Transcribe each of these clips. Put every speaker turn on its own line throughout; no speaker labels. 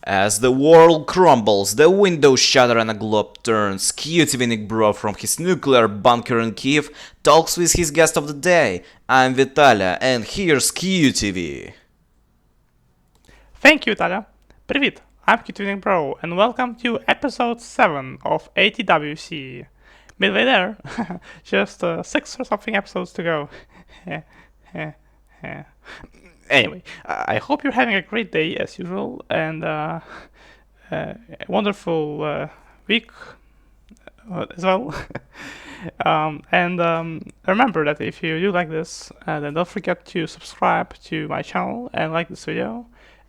As the world crumbles, the windows shatter and a globe turns, QTVNickBro from his nuclear bunker in Kiev talks with his guest of the day. I'm Vitalia, and here's QTV.
Thank you, Talia. Привіт, I'm QTVNickBro, and welcome to episode 7 of ATWC. Midway there, just 6 or something episodes to go. Anyway, I hope you're having a great day as usual, and a wonderful week as well. Remember that if you do like this, then don't forget to subscribe to my channel and like this video.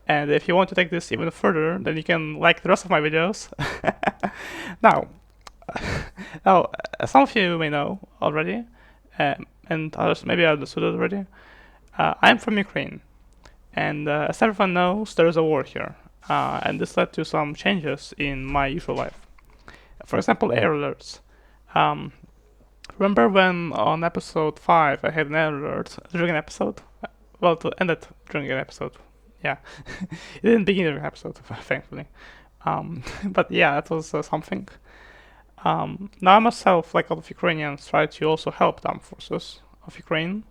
And if you want to take this even further, then you can like the rest of my videos. now, some of you may know already, and others maybe understood it already. I'm from Ukraine, and as everyone knows, there is a war here, and this led to some changes in my usual life. For example, air alerts. Remember when on episode 5 I had an air alert during an episode? Well, to end it during an episode. Yeah, it didn't begin during an episode, thankfully. But yeah, that was something. Now I myself, like a lot of Ukrainians, try to also help the armed forces of Ukraine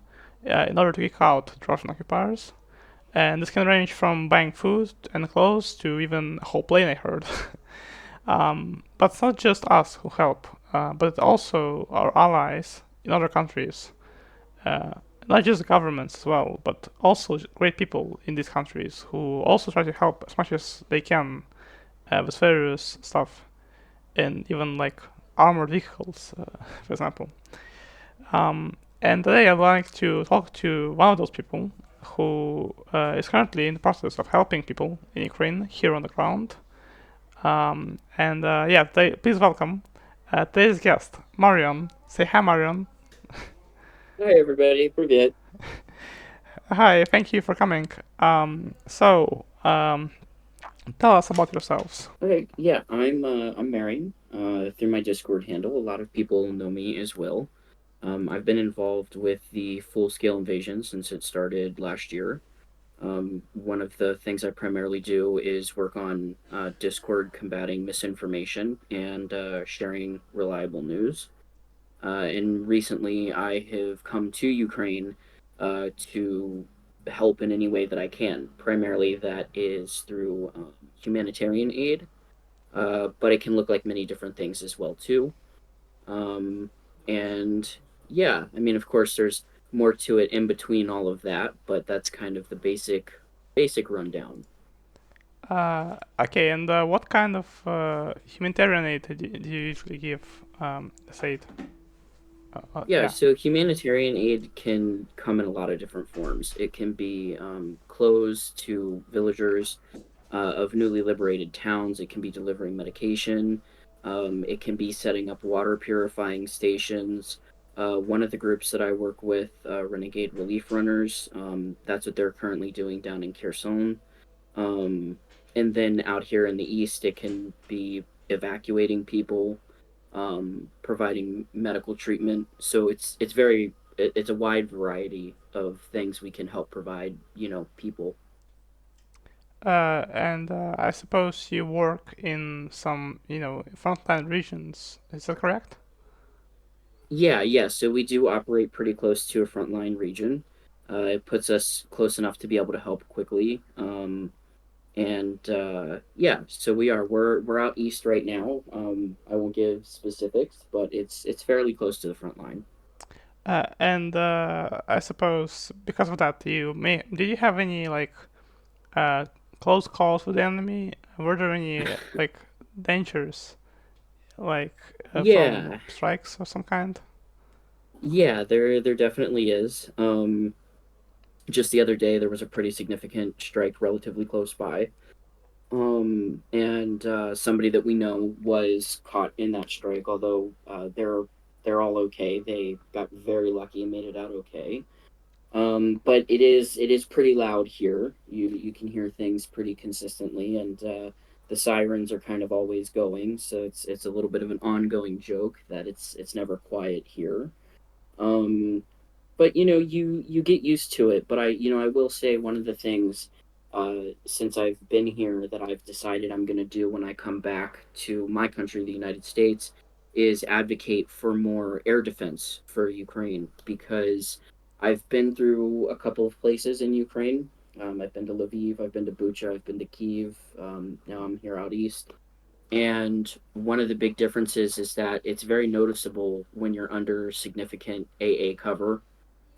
in order to kick out the Russian occupiers. And this can range from buying food and clothes to even a whole plane, I heard. But it's not just us who help, but also our allies in other countries. Not just governments as well, but also great people in these countries who also try to help as much as they can with various stuff, and even like armored vehicles, for example. And today I'd like to talk to one of those people who is currently in the process of helping people in Ukraine here on the ground. Please welcome today's guest, Marion. Say hi, Marion.
Hi everybody, привет.
Hi, thank you for coming. Tell us about yourselves.
Okay, yeah, I'm Marion. Through my Discord handle, a lot of people know me as well. I've been involved with the full-scale invasion since it started last year. One of the things I primarily do is work on Discord combating misinformation and sharing reliable news. And recently, I have come to Ukraine to help in any way that I can. Primarily, that is through humanitarian aid, but it can look like many different things as well too. Um, and yeah, I mean, of course, there's more to it in between all of that, but that's kind of the basic rundown.
Okay, and what kind of humanitarian aid do you usually give? This aid?
Yeah, so humanitarian aid can come in a lot of different forms. It can be clothes to villagers of newly liberated towns. It can be delivering medication. It can be setting up water purifying stations. One of the groups that I work with, Renegade Relief Runners, that's what they're currently doing down in Kherson. Um, and then out here in the east, it can be evacuating people, providing medical treatment. So it's a wide variety of things we can help provide, people.
I suppose you work in some, frontline regions. Is that correct?
Yeah. So we do operate pretty close to a frontline region. It puts us close enough to be able to help quickly. Yeah, so we're out east right now. I won't give specifics, but it's fairly close to the front line.
I suppose because of that, did you have any like uh, close calls with the enemy? Were there any like dangers, like from
Yeah,
strikes of some kind?
yeah, there definitely is. Just the other day there was a pretty significant strike relatively close by. And somebody that we know was caught in that strike, although they're all okay. They got very lucky and made it out okay. But it is pretty loud here. You can hear things pretty consistently, and the sirens are kind of always going. So it's a little bit of an ongoing joke that it's never quiet here. Um, but you get used to it. But I will say one of the things since I've been here that I've decided I'm going to do when I come back to my country, the United States, is advocate for more air defense for Ukraine because I've been through a couple of places in Ukraine. I've been to Lviv, I've been to Bucha, I've been to Kiev. Now I'm here out east. And one of the big differences is that it's very noticeable when you're under significant AA cover,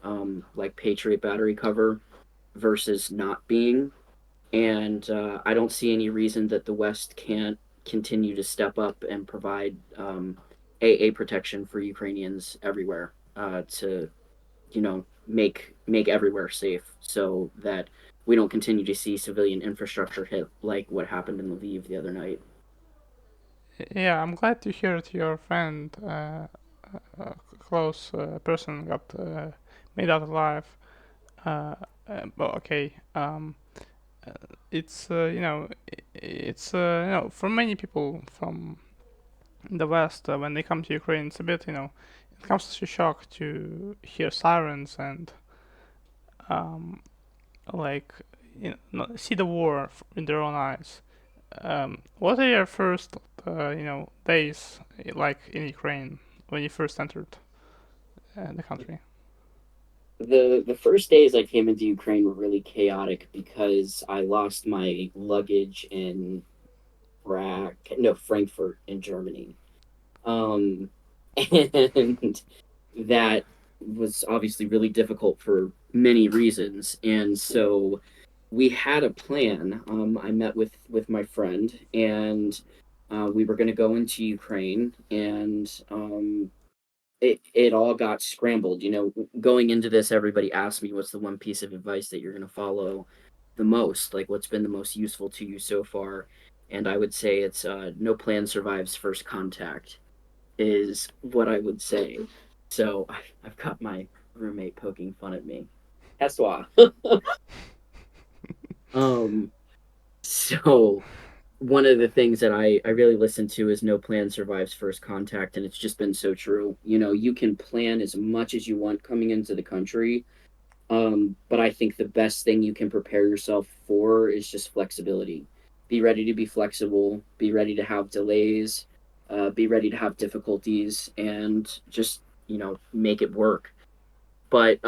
like Patriot battery cover, versus not being. And I don't see any reason that the West can't continue to step up and provide AA protection for Ukrainians everywhere to, make everywhere safe, so that we don't continue to see civilian infrastructure hit like what happened in Lviv the other night.
Yeah, I'm glad to hear that your friend, close person, got made out alive. But okay, uh, it's it's for many people from the West, when they come to Ukraine, it's a bit, it comes as a shock to hear sirens and um, like see the war in their own eyes. What are your first days like in Ukraine when you first entered the country?
The first days I came into Ukraine were really chaotic because I lost my luggage in Frankfurt in Germany. Um, and that was obviously really difficult for many reasons. And so we had a plan. I met with my friend, and we were going to go into Ukraine, and it all got scrambled. Going into this, everybody asked me, "What's the one piece of advice that you're going to follow the most? Like, what's been the most useful to you so far?" And I would say it's no plan survives first contact is what I would say. So I've got my roommate poking fun at me. Heswa. um, so one of the things that I really listen to is no plan survives first contact, and it's just been so true. You can plan as much as you want coming into the country, but I think the best thing you can prepare yourself for is just flexibility. Be ready to be flexible, be ready to have delays, be ready to have difficulties, and just, make it work. But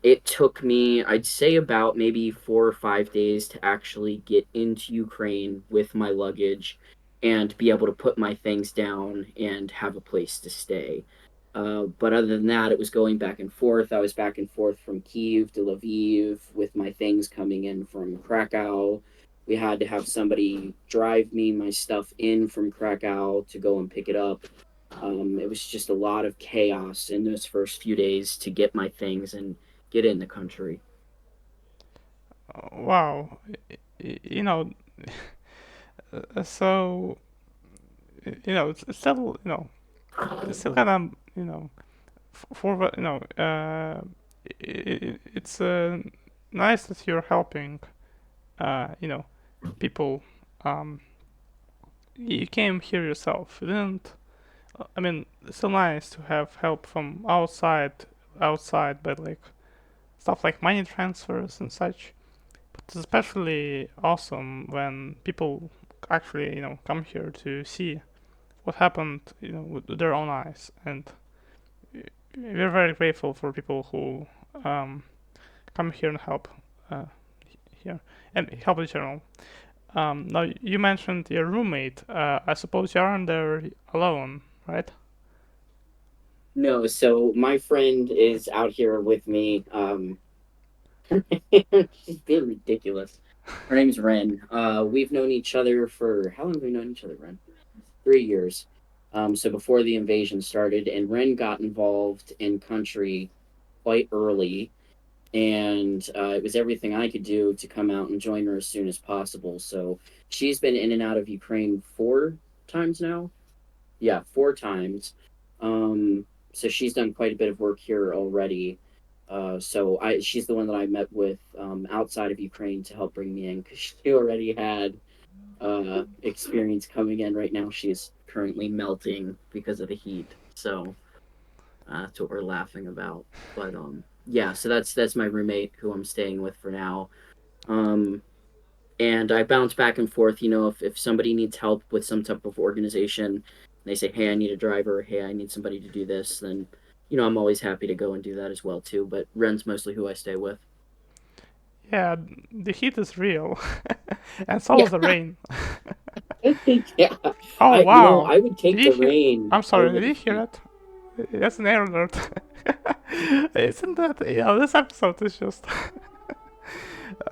it took me, I'd say, about maybe 4 or 5 days to actually get into Ukraine with my luggage and be able to put my things down and have a place to stay. But other than that, it was going back and forth. I was back and forth from Kiev to Lviv with my things coming in from Krakow. We had to have somebody drive me my stuff in from Krakow to go and pick it up. It was just a lot of chaos in those first few days to get my things and get in the country.
Wow, you know, so it's still it's still kind of for it's nice that you're helping people. Um, you came here yourself. You didn't. I mean, it's so nice to have help from outside, but like stuff like money transfers and such. But it's especially awesome when people actually, come here to see what happened, with their own eyes. And we're very grateful for people who um, come here and help uh, here and help in general. Now, you mentioned your roommate. I suppose you aren't there alone, right?
No, so my friend is out here with me. She's being ridiculous. Her name's Ren. We've known each other for how long have we known each other, Ren? 3 years. So before the invasion started, and Ren got involved in country quite early, and it was everything I could do to come out and join her as soon as possible. So she's been in and out of Ukraine 4 times now. Yeah, 4 times. So she's done quite a bit of work here already. She's the one that I met with outside of Ukraine to help bring me in because she already had experience coming in. Right now, she's currently melting because of the heat. So that's what we're laughing about. But yeah, so that's my roommate who I'm staying with for now. and I bounce back and forth. If somebody needs help with some type of organization, they say, "Hey, I need a driver. Hey, I need somebody to do this." Then, I'm always happy to go and do that as well too. But Ren's mostly who I stay with.
Yeah, the heat is real, and so
Yeah,
is the rain.
yeah.
Oh
I,
wow!
I would
Did
take
you
the
hear?
rain
I'm sorry.
over
Did
the
you hear
heat.
that? That's an air alert. Isn't that? This episode is just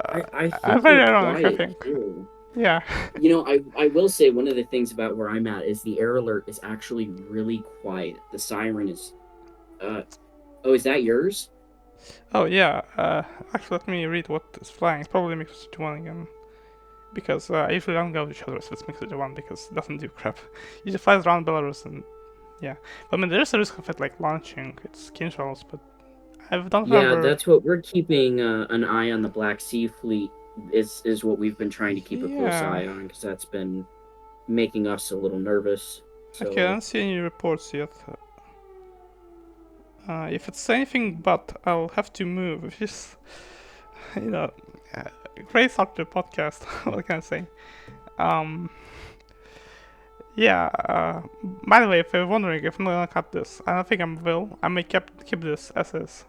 I think
very
they're
ironic. I
quiet
think.
too.
Yeah.
I will say one of the things about where I'm at is the air alert is actually really quiet. The siren is. Uh, oh, is that yours?
Oh yeah. Actually, let me read what is flying. It's probably mixed to one again. Because I usually don't go to Belarus if it's mixed to one because it doesn't do crap. You just flies around Belarus and yeah. But I mean, there's a risk of it like launching its Kinshells, but I don't
Yeah,
remember.
that's what we're keeping an eye on. The Black Sea Fleet is what we've been trying to keep a close
Yeah.
eye on because that's been making us a little nervous.
Okay, I
So
don't see any reports yet. If it's anything but, I'll have to move. If it's, you know, uh, great start to the podcast. What can I say? Um, yeah. By the way, if you're wondering if I'm gonna cut this, I don't think I will. I may keep this as is,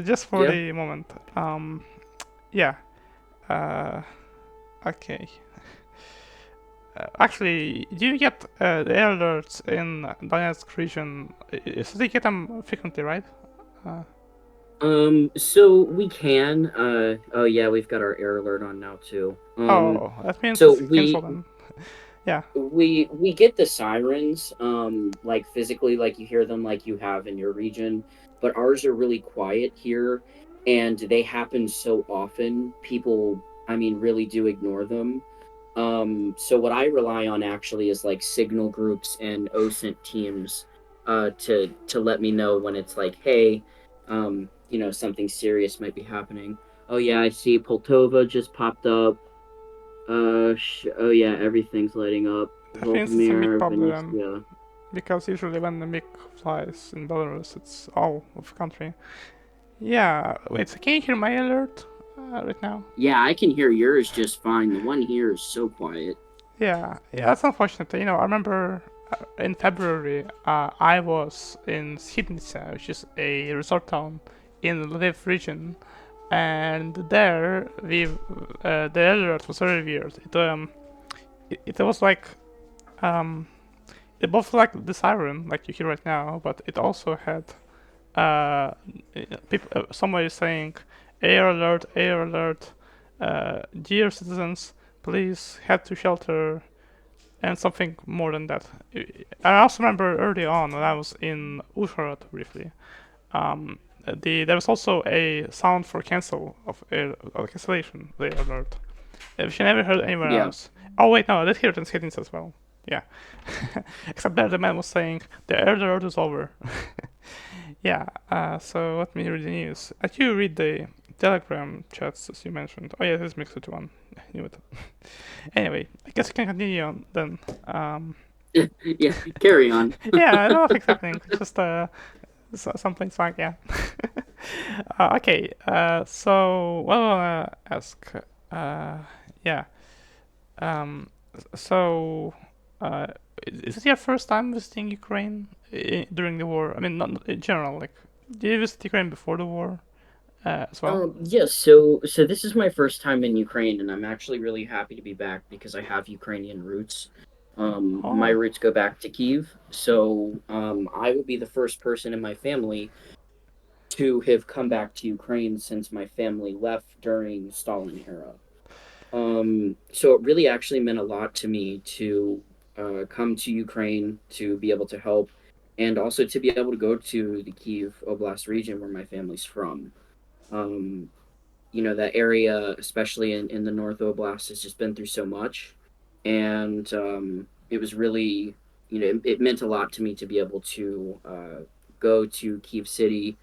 just for
yeah,
the moment. Yeah. Uh, okay. Actually, do you get the alerts in Donetsk region? So you get them frequently, right? Uh,
so we can. Oh yeah, we've got our air alert on now too.
oh, that means
So
it's
we
cancelled then. Yeah.
we get the sirens, like physically, like you hear them, like you have in your region, but ours are really quiet here, and they happen so often. People, I mean, really do ignore them. So what I rely on actually is like signal groups and OSINT teams, to let me know when it's like, hey, something serious might be happening. Oh yeah, I see Poltova just popped up. Oh yeah, everything's lighting up.
That means it's a MiG
Volodymyr,
problem
Venetia.
because usually when the MiG flies in Belarus, it's all of the country. Yeah. Wait. So can you hear my alert right now?
Yeah, I can hear yours just fine. The one here is so quiet.
Yeah. Yeah. That's unfortunate. I remember in February, I was in Skidnica, which is a resort town in the Lviv region, and there the alert was very weird. It was like um it both like the siren like you hear right now, but it also had somebody saying air alert, dear citizens, please head to shelter, and something more than that. I also remember early on when I was in Uzhhorod briefly. There was also a sound for cancel of air or cancellation the alert, which I never heard anywhere
Yeah.
else. Oh wait, no, I did hear it in Skidins as well. Yeah, except there the man was saying the air alert is over. Yeah. So let me read the news. I do read the Telegram chats as you mentioned. Oh yeah, this is mixed to one. I knew it. Anyway, I guess we can continue on then.
Yeah, carry on.
Yeah, I don't know what's happening. Just something's fine. Yeah. Okay. So what I wanna ask? Uh, yeah. Um. So, uh, is it your first time visiting Ukraine during the war? I mean, not in general. Like, did you visit Ukraine before the war as well?
Yes, so this is my first time in Ukraine, and I'm actually really happy to be back because I have Ukrainian roots. My
Oh,
roots go back to Kiev, so I will be the first person in my family to have come back to Ukraine since my family left during Stalin era. So it really actually meant a lot to me to come to Ukraine to be able to help, and also to be able to go to the Kiev Oblast region where my family's from. Um, that area, especially in the North Oblast, has just been through so much, and it was really, it meant a lot to me to be able to go to Kiev City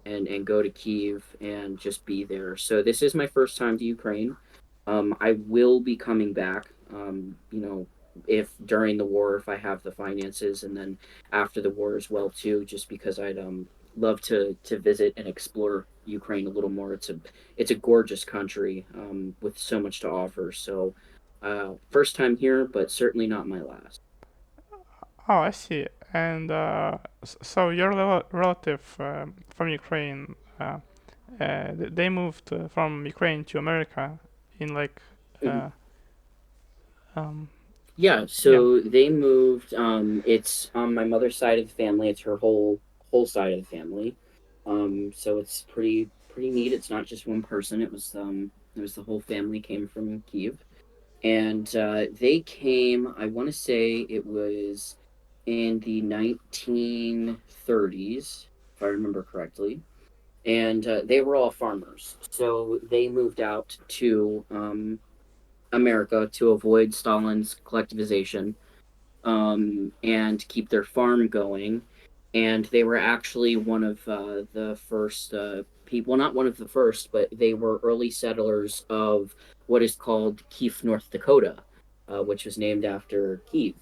and go to Kiev and just be there. So this is my first time to Ukraine. I will be coming back. If during the war, if I have the finances, and then after the war as well too, just because love to visit and explore Ukraine a little more. It's a gorgeous country with so much to offer. So, first time here, but certainly not my last.
Oh, I see. And so your relative from Ukraine, they moved from Ukraine to America in like,
Mhm.
uh, um,
Yeah,
yeah.
so they moved. It's on my mother's side of the family. It's her whole side of the family. So it's pretty neat. It's not just one person. It was the whole family came from Kiev, and they came. I want to say it was in the 1930s, if I remember correctly. And they were all farmers, so they moved out to America to avoid Stalin's collectivization and keep their farm going. And they were actually one of the first people, well, not one of the first, but they were early settlers of what is called Kiev, North Dakota, which was named after Kiev.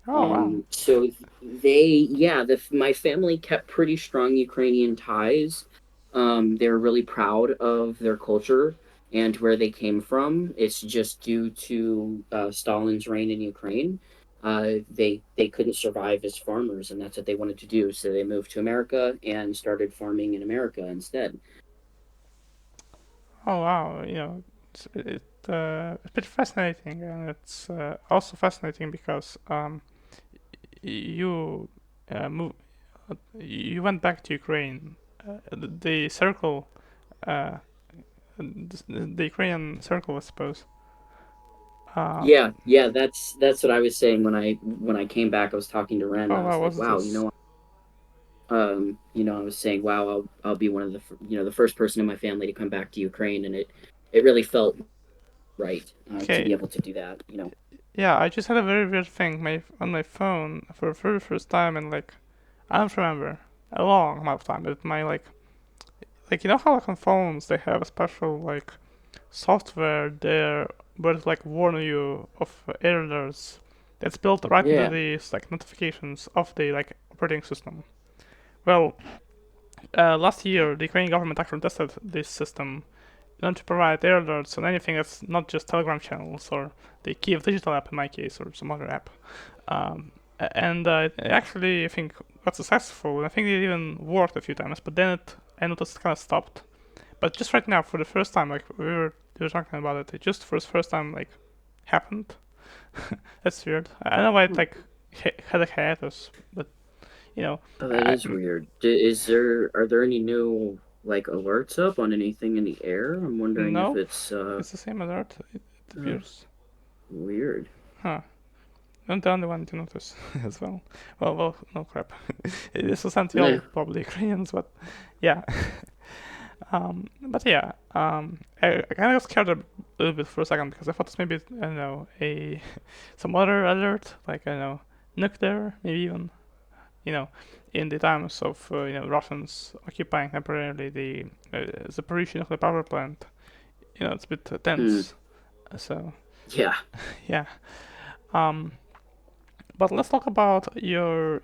Oh, wow.
So yeah, my family kept pretty strong Ukrainian ties. They were really proud of their culture and where they came from. It's just due to Stalin's reign in Ukraine. They couldn't survive as farmers, and that's what they wanted to do. So they moved to America and started farming in America instead.
Oh, wow. It's pretty fascinating, and it's also fascinating because you move, you went back to Ukraine. The circle, uh, the Ukrainian circle, I suppose. Uh,
Yeah, yeah, that's what I was saying when I came back. I was talking to Ren.
oh,
I
wow,
was like,
what's
wow,
this?
I was saying, wow, I'll be one of the first person in my family to come back to Ukraine, and it really felt right to
Okay,
be able to do that.
yeah, I just had a very weird thing on my phone for the very first time, and like I don't remember a long amount of time. But my you know how like on phones they have a special like software there where it like warn you of errors that's built right into
Yeah.
these like notifications of the like operating system. Well, last year the Ukrainian government actually tested this system in order to provide error alerts on anything that's not just Telegram channels or the Kiev Digital app in my case or some other app. And it actually, I think, got successful. And I think it even worked a few times, but then I noticed it kind of stopped. But just right now, for the first time, like we were talking about it, it just for the first time like happened. That's weird. I don't know why it
Hmm.
like had a hiatus, but you know,
Oh, that
I,
is weird. Are there any new like alerts up on anything in the air? I'm wondering if
nope,
it's
it's the same alert. It
uh,
appears.
weird.
Huh. I'm the only one to notice as well. Well, no crap. This was sent to all
Nah.
probably Ukrainians, but yeah. But yeah, I kind of got scared a little bit for a second because I thought this maybe I don't know a some other alert like I don't know nuclear maybe even you know in the times of Russians occupying temporarily the Zaporizhzhia nuclear power plant. It's a bit
Hmm.
tense. So
Yeah.
yeah. Um, But let's talk about your,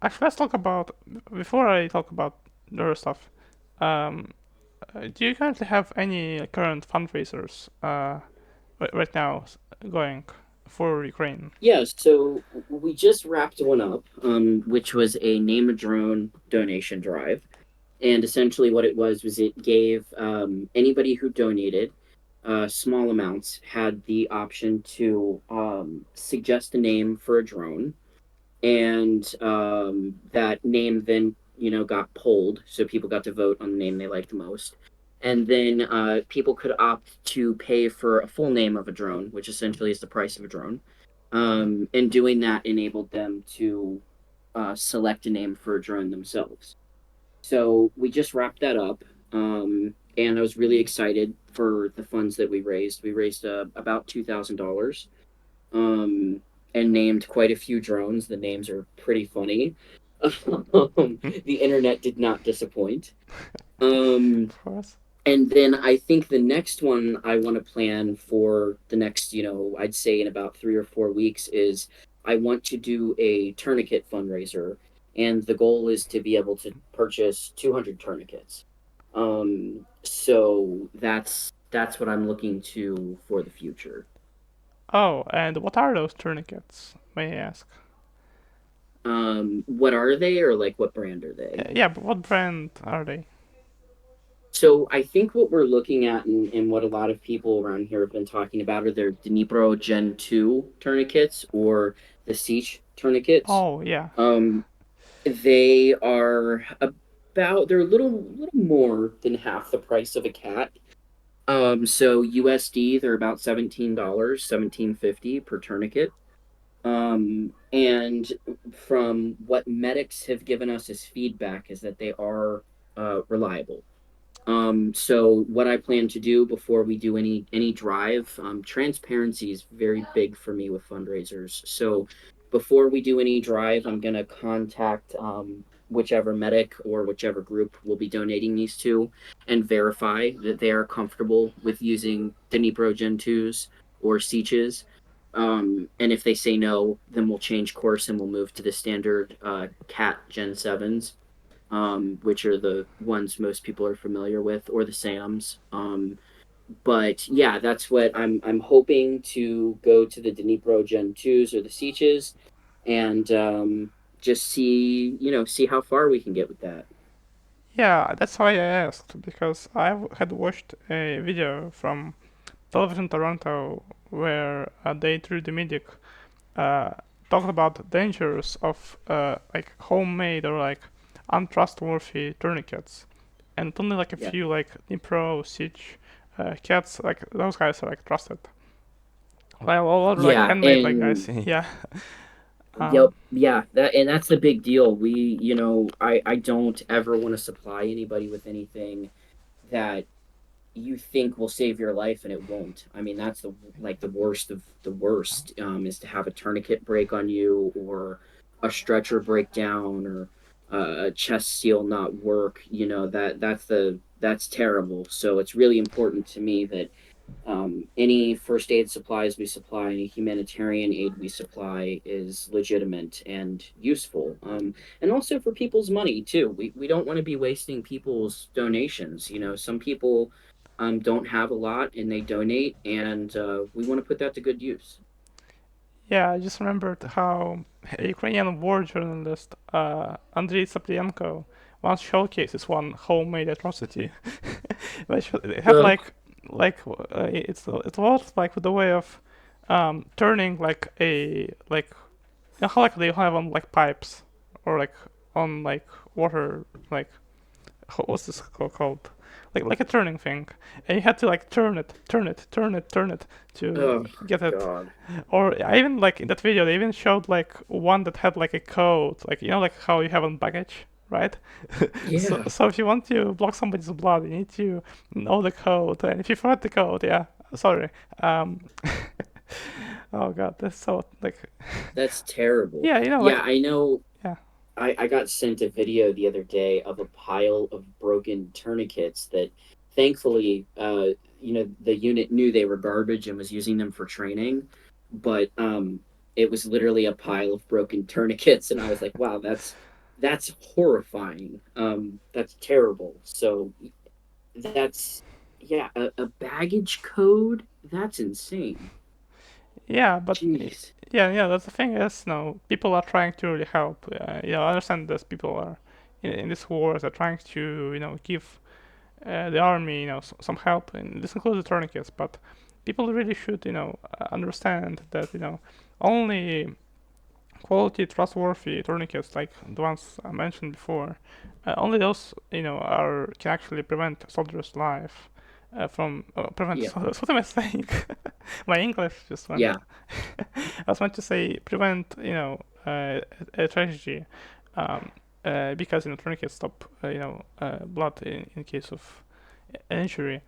actually, let's talk about, before I talk about the other stuff, um, do you currently have any current fundraisers right now going for Ukraine?
Yeah, so we just wrapped one up, which was a name a drone donation drive. And essentially, what it was it gave anybody who donated small amounts had the option to suggest a name for a drone. And that name then, got polled. So people got to vote on the name they liked the most. And then people could opt to pay for a full name of a drone, which essentially is the price of a drone. And doing that enabled them to select a name for a drone themselves. So we just wrapped that up. And I was really excited for the funds that we raised. We raised about $2,000 and named quite a few drones. The names are pretty funny. The internet did not disappoint. Um,
Of course.
and then I think the next one I want to plan for the next, I'd say in about 3 or 4 weeks is I want to do a tourniquet fundraiser and the goal is to be able to purchase 200 tourniquets. So that's what I'm looking to for the future.
Oh, and what are those tourniquets, may I ask?
What are they, or like what brand are they?
Yeah, but what brand are they?
So I think what we're looking at, and what a lot of people around here have been talking about, are their Dnipro Gen 2 tourniquets or the Siege tourniquets.
Oh, yeah.
Um, they are about, they're a little more than half the price of a cat. So USD, they're about $17, 17.50 per tourniquet. And from what medics have given us as feedback is that they are reliable. So what I plan to do before we do any drive, transparency is very big for me with fundraisers. So before we do any drive, I'm gonna contact whichever medic or whichever group will be donating these to, and verify that they are comfortable with using Dnipro Gen 2s or Sieches. And if they say no, then we'll change course and we'll move to the standard Cat Gen 7s, which are the ones most people are familiar with, or the SAMs. But yeah, that's what I'm hoping to go to the Dnipro Gen 2s or the Sieches, and just see how far we can get with that.
Yeah, that's why I asked, because I had watched a video from Television Toronto where they, through the medic, uh, talked about the dangers of like homemade or like untrustworthy tourniquets, and only like a
Yeah.
few like Dnipro, Siege, cats, like those guys are like trusted. Well, all other like
Yeah,
handmade like guys,
and
yeah.
yep,
Um,
yeah, that's the big deal. I don't ever want to supply anybody with anything that you think will save your life and it won't. I mean, that's the worst of the worst, is to have a tourniquet break on you, or a stretcher break down, or a chest seal not work. That's terrible. So it's really important to me that any first aid supplies we supply, any humanitarian aid we supply, is legitimate and useful. And also for people's money too. We don't want to be wasting people's donations. Some people don't have a lot and they donate, and we want to put that to good use.
yeah, I just remembered how a Ukrainian war journalist, Andriy Saplienko, once showcases one homemade atrocity, which it had
Ugh.
it's a lot like with the way of turning like a like you know how like they have on like pipes or like on like water like what's this called, like a turning thing, and you had to like turn it to
Oh
get it.
God.
Or I even like in that video they even showed like one that had like a code, like like how you have on baggage, right? so
Yeah.
so if you want to block somebody's blood, you need to know the code, and if you forget the code, yeah, sorry. um oh god, that's so like
That's terrible.
yeah,
Yeah,
like
I know.
yeah.
I got sent a video the other day of a pile of broken tourniquets that thankfully, the unit knew they were garbage and was using them for training. But it was literally a pile of broken tourniquets, and I was like, wow, that's horrifying. That's terrible. So that's, yeah, a baggage code. That's insane.
Yeah, but
Jeez.
yeah, that's the thing is, people are trying to really help. I understand that people are in this war. They're trying to, give the army, some help, and this includes the tourniquets. But people really should, understand that, only quality, trustworthy tourniquets like the ones I mentioned before, only those, can actually prevent a soldier's life. From prevent.
Yeah.
What am I saying? My English just went.
Yeah.
I was meant to say prevent, a tragedy, um, because tourniquets stop, blood in case of an injury.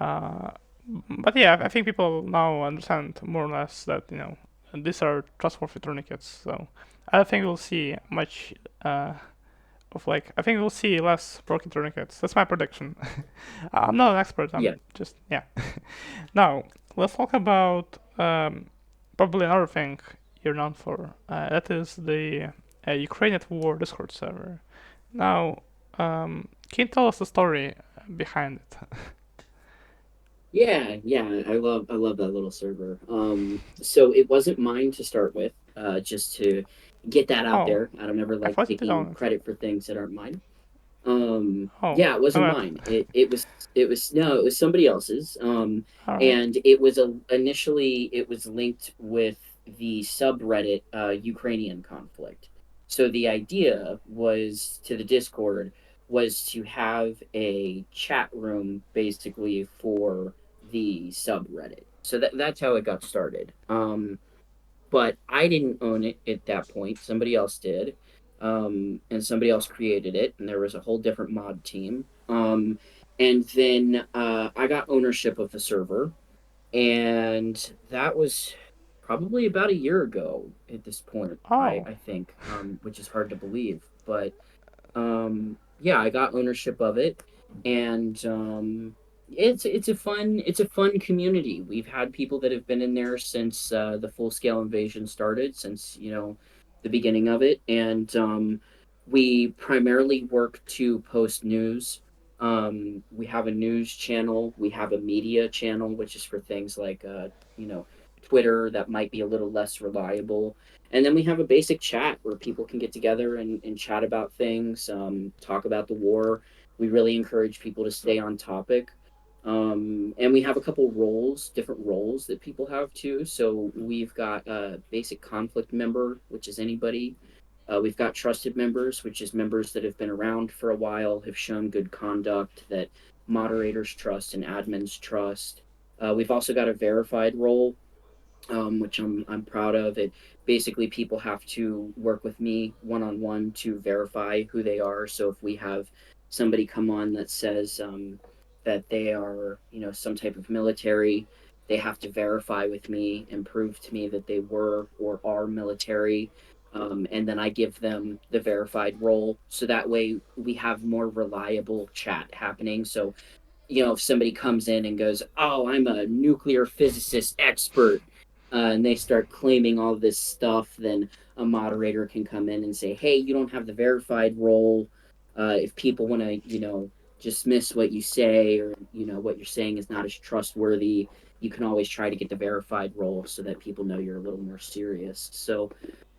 Uh, but yeah, I think people now understand more or less that these are trustworthy tourniquets. So I think we'll see much I think we'll see less broken tourniquets. That's my prediction. I'm not an expert.
Yeah.
I'm just yeah. Now let's talk about probably another thing you're known for. That is the a Ukraine at War Discord server. Now, can you tell us the story behind it?
Yeah, I love that little server. So it wasn't mine to start with. Just to get that out
Oh,
there. I don't ever
I
like
thought you did
taking
own it.
credit for things that aren't mine.
Oh,
Yeah, it
my
wasn't
bad.
mine. It was no, it was somebody else's.
All right.
And it was initially it was linked with the subreddit Ukrainian conflict. So the idea was to the Discord was to have a chat room basically for the subreddit. So that's how it got started. But I didn't own it at that point. Somebody else did. And somebody else created it, and there was a whole different mod team. And then I got ownership of the server, and that was probably about a year ago at this point. I
Oh,
I think, which is hard to believe, but yeah, I got ownership of it, and it's a fun community. We've had people that have been in there since the full scale invasion started, since the beginning of it, and we primarily work to post news. We have a news channel, we have a media channel, which is for things like you know Twitter that might be a little less reliable, and then we have a basic chat where people can get together and chat about things, talk about the war. We really encourage people to stay on topic. And we have a couple roles, different roles that people have too. So we've got a basic conflict member, which is anybody. We've got trusted members, which is members that have been around for a while, have shown good conduct, that moderators trust and admins trust. We've also got a verified role, which I'm proud of. It basically people have to work with me one on one to verify who they are. So if we have somebody come on that says that they are some type of military, they have to verify with me and prove to me that they were or are military. And then I give them the verified role, so that way we have more reliable chat happening. So if somebody comes in and goes, "Oh, I'm a nuclear physicist expert," and they start claiming all this stuff, then a moderator can come in and say, "Hey, you don't have the verified role. If people want to, dismiss what you say, or what you're saying is not as trustworthy, you can always try to get the verified role so that people know you're a little more serious." So,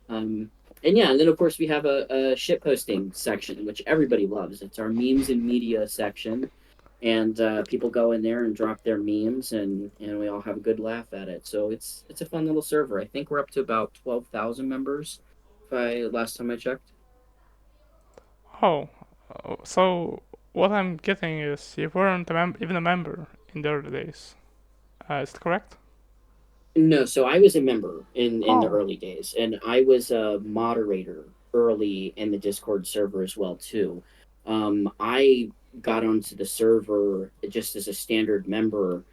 um, and yeah, and then of course we have a shit posting section, which everybody loves. It's our memes and media section, and people go in there and drop their memes, and we all have a good laugh at it. So it's a fun little server. I think we're up to about 12,000 members. If I last time I checked.
oh. So what I'm getting is you weren't even a member in the early days. Is that correct?
No, so I was a member in the
Oh,
early days, and I was a moderator early in the Discord server as well too. I got onto the server just as a standard member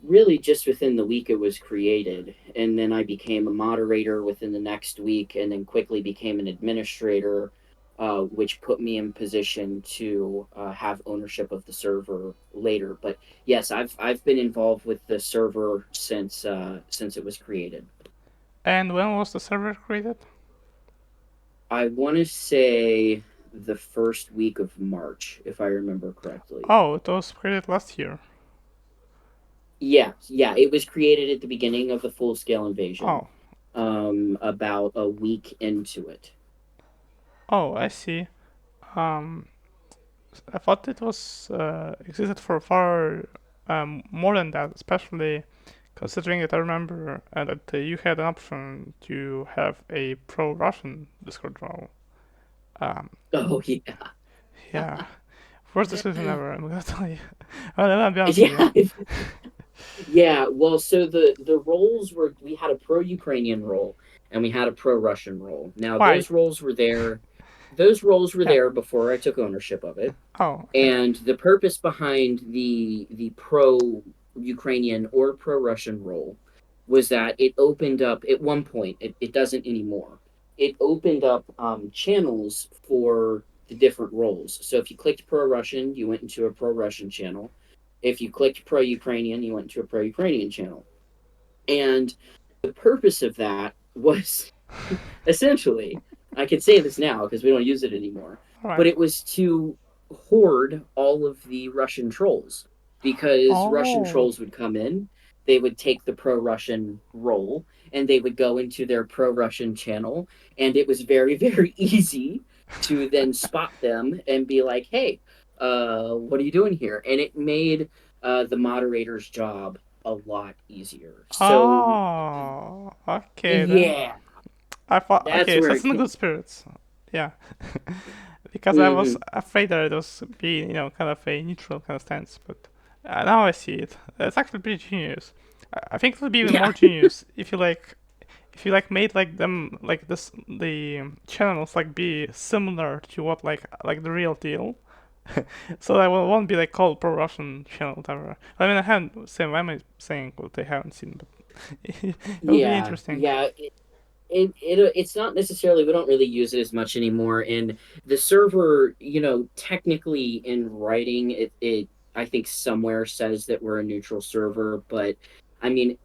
really just within the week it was created. And then I became a moderator within the next week, and then quickly became an administrator, which put me in position to have ownership of the server later. But yes, I've been involved with the server since it was created.
and when was the server created?
I want to say the first week of March, if I remember correctly.
Oh, it was created last year.
Yeah, it was created at the beginning of the full scale invasion,
Oh,
about a week into it.
oh, I see. Um, I thought it was existed for far more than that, especially considering that I remember that you had an option to have a pro-Russian Discord role. Um,
Oh yeah,
yeah, worst decision ever. I'm gonna tell you. I'll be honest with you.
yeah, yeah. Well, so the roles were, we had a pro Ukrainian role and we had a pro Russian role. Now
Why?
those roles were there. Those roles were
Yeah.
there before I took ownership of it.
Oh, okay.
And the purpose behind the pro Ukrainian or pro Russian role was that it opened up at one point. It doesn't anymore. It opened up channels for the different roles. So if you clicked pro Russian, you went into a pro Russian channel. If you clicked pro Ukrainian, you went to a pro Ukrainian channel. And the purpose of that was essentially I can say this now because we don't use it anymore.
All right.
But it was to hoard all of the Russian trolls because Russian
Oh.
trolls would come in, they would take the pro Russian role, and they would go into their pro Russian channel. And it was very, very easy to then spot them and be like, hey, what are you doing here? And it made the moderator's job a lot easier. So,
Oh. Okay then.
yeah,
I thought.
that's
Okay, so
where
it's
it
in
came.
good spirits. Yeah. Because I was
Mm-hmm.
afraid that it was be kind of a neutral kind of stance, but now I see it. It's actually pretty genius. I think it would be even
Yeah.
more genius if you like made like them like this the channels like be similar to what like the real deal. So that won't be like called pro Russian channel whatever. I mean I haven't seen why am I saying what they haven't seen, but it would be
Yeah,
interesting.
yeah. It's not necessarily, we don't really use it as much anymore. And the server, technically in writing, it I think somewhere says that we're a neutral server, but I mean,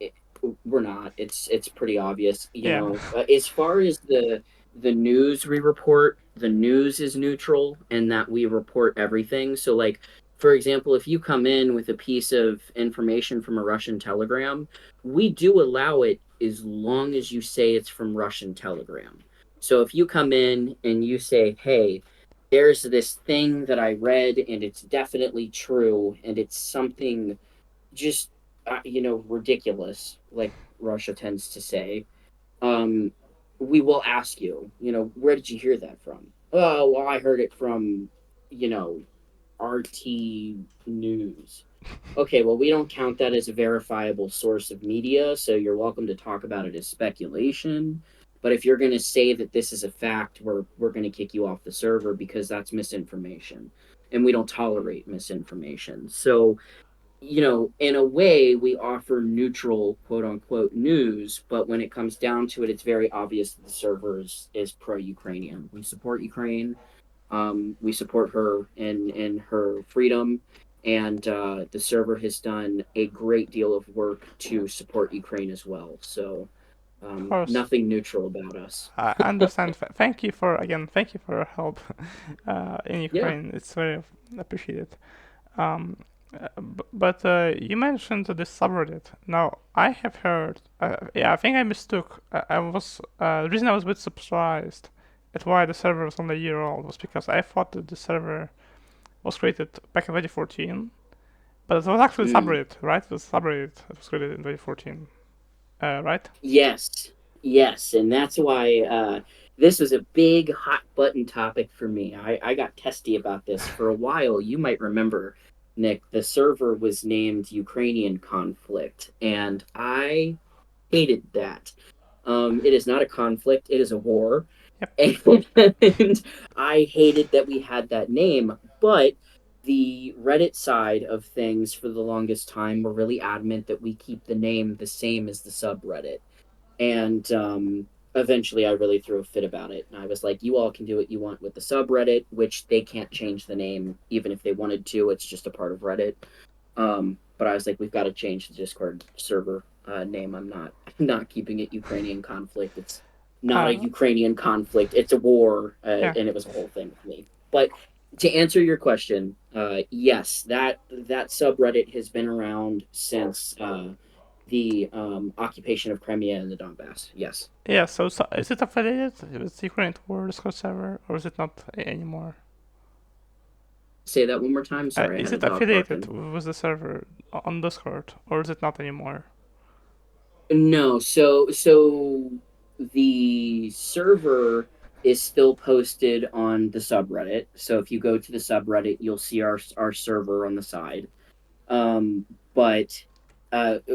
we're not. It's pretty obvious.
Yeah.
As far as the news we report, the news is neutral and that we report everything. So like, for example, if you come in with a piece of information from a Russian telegram, we do allow it as long as you say it's from Russian Telegram. So if you come in and you say, hey, there's this thing that I read and it's definitely true and it's something just, ridiculous, like Russia tends to say, um, we will ask you, where did you hear that from? Oh, well, I heard it from, you know, RT News. Okay, well, we don't count that as a verifiable source of media, so you're welcome to talk about it as speculation. But if you're going to say that this is a fact, we're going to kick you off the server because that's misinformation, and we don't tolerate misinformation. So, in a way, we offer neutral, quote unquote, news, but when it comes down to it, it's very obvious that the server is pro Ukrainian. We support Ukraine. We support her in her freedom, and the server has done a great deal of work to support Ukraine as well. So
Of course.
nothing neutral about us.
I understand. Thank you for your help in
Yeah.
Ukraine. It's very appreciated. Um, but you mentioned this subreddit. Now, I have heard, yeah, I think I mistook. The reason I was a bit surprised at why the server was only a year old was because I thought that the server was created back in 2014, but it was actually a
Mm.
subreddit, right? It was a subreddit that was created in 2014, right?
Yes. Yes, and that's why this was a big hot button topic for me. I got testy about this for a while. You might remember, Nick, the server was named Ukrainian Conflict, and I hated that. It is not a conflict, it is a war.
Yep.
And I hated that we had that name, but the Reddit side of things for the longest time were really adamant that we keep the name the same as the subreddit. And eventually I really threw a fit about it. And I was like, you all can do what you want with the subreddit, which they can't change the name even if they wanted to. It's just a part of Reddit. But I was like, we've got to change the Discord server name. I'm not keeping it Ukrainian conflict. It's not a
Uh,
Ukrainian conflict. It's a war,
yeah.
and it was a whole thing with me. But to answer your question, yes, that subreddit has been around since the occupation of Crimea and the Donbass. Yes.
Yeah, so is it affiliated with the Ukraine War Discord server, or is it not anymore?
Say that one more time. Sorry, I
Is
had a
it
dog
affiliated
barking.
with the server on Discord, or is it not anymore?
No, so the server is still posted on the subreddit. So if you go to the subreddit, you'll see our server on the side. But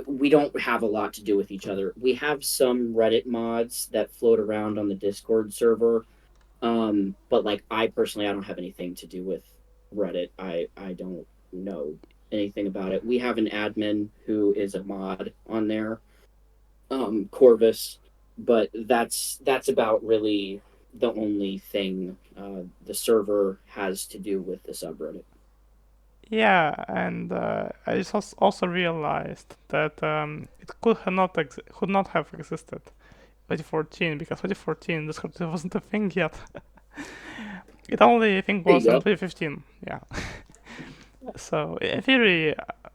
we don't have a lot to do with each other. We have some Reddit mods that float around on the Discord server. But like I personally, I don't have anything to do with Reddit. I don't know anything about it. We have an admin who is a mod on there, Corvus, but that's about really the only thing the server has to do with the subreddit.
Yeah, and I just also realized that it could not have existed 2014 because 2014 Discord wasn't a thing yet. It only I think
There
was
you
in
go.
2015. Yeah. So in theory,